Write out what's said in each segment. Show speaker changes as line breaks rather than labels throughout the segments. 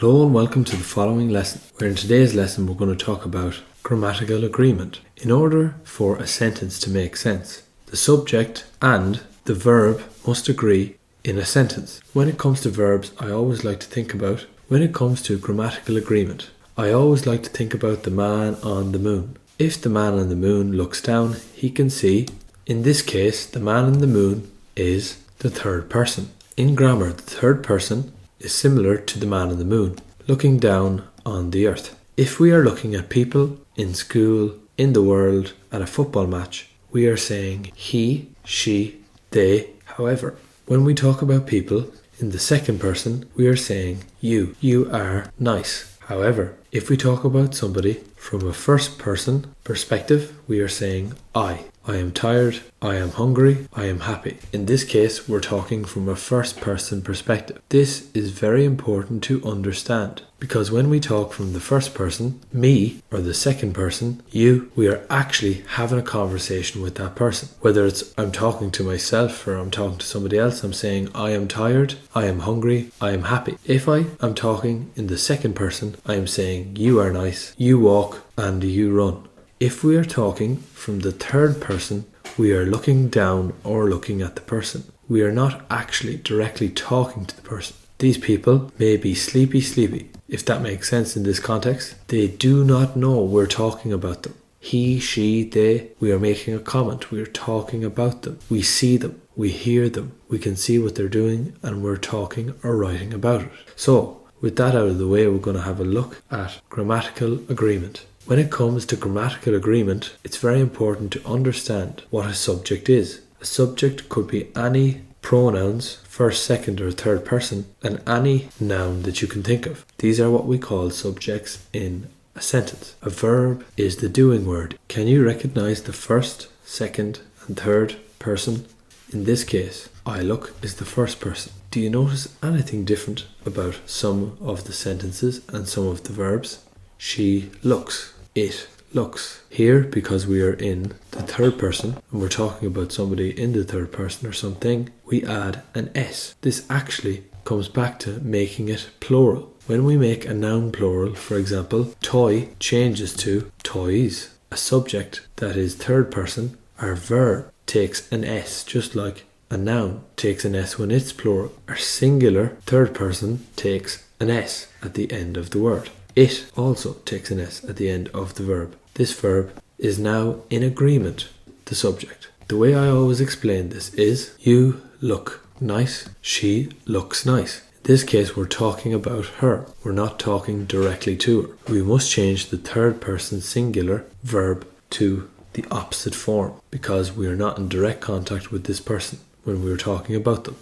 Hello and welcome to the following lesson, where in today's lesson we're going to talk about grammatical agreement. In order for a sentence to make sense, the subject and the verb must agree in a sentence. When it comes to verbs, I always like to think about, when it comes to grammatical agreement, I always like to think about the man on the moon. If the man on the moon looks down, he can see, in this case, the man on the moon is the third person. In grammar, the third person is similar to the man on the moon, looking down on the earth. If we are looking at people in school, in the world, at a football match, we are saying he, she, they. However, when we talk about people in the second person, we are saying you. You are nice. However, if we talk about somebody from a first person perspective, we are saying I. I am tired, I am hungry, I am happy. In this case, we're talking from a first person perspective. This is very important to understand, because when we talk from the first person, me, or the second person, you, we are actually having a conversation with that person. Whether it's I'm talking to myself or I'm talking to somebody else, I'm saying I am tired, I am hungry, I am happy. If I am talking in the second person, I am saying you are nice, you walk, and you run. If we are talking from the third person, we are looking down or looking at the person. We are not actually directly talking to the person. These people may be sleepy. If that makes sense in this context, they do not know we're talking about them. He, she, they, we are making a comment. We are talking about them. We see them. We hear them. We can see what they're doing, and we're talking or writing about it. So, with that out of the way, we're going to have a look at grammatical agreement. When it comes to grammatical agreement, it's very important to understand what a subject is. A subject could be any pronouns, first, second, or third person, and any noun that you can think of. These are what we call subjects in a sentence. A verb is the doing word. Can you recognize the first, second, and third person? In this case, I look is the first person. Do you notice anything different about some of the sentences and some of the verbs? She looks. It looks. Here, because we are in the third person and we're talking about somebody in the third person or something, we add an S. This actually comes back to making it plural. When we make a noun plural, for example, toy changes to toys. A subject that is third person, our verb, takes an S, just like a noun takes an S when it's plural. Our singular third person takes an S at the end of the word. It also takes an S at the end of the verb. This verb is now in agreement with the subject. The way I always explain this is, you look nice, she looks nice. In this case, we're talking about her. We're not talking directly to her. We must change the third person singular verb to the opposite form, because we are not in direct contact with this person when we're talking about them.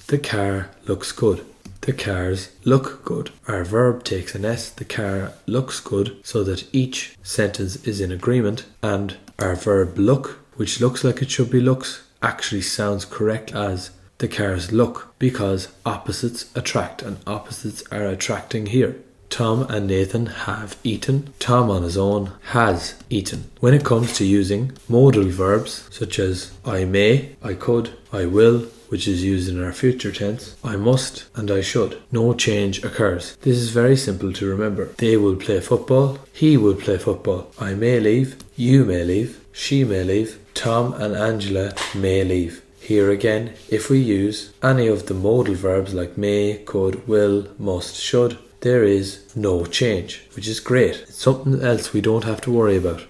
The car looks good. The cars look good. Our verb takes an S. The car looks good, so that each sentence is in agreement, and our verb look, which looks like it should be looks, actually sounds correct as the cars look, because opposites attract, and opposites are attracting here. Tom and Nathan have eaten. Tom on his own has eaten. When it comes to using modal verbs such as I may, I could, I will, which is used in our future tense, I must, and I should, no change occurs. This is very simple to remember. They will play football. He will play football. I may leave. You may leave. She may leave. Tom and Angela may leave. Here again, if we use any of the modal verbs like may, could, will, must, should, there is no change, which is great. It's something else we don't have to worry about.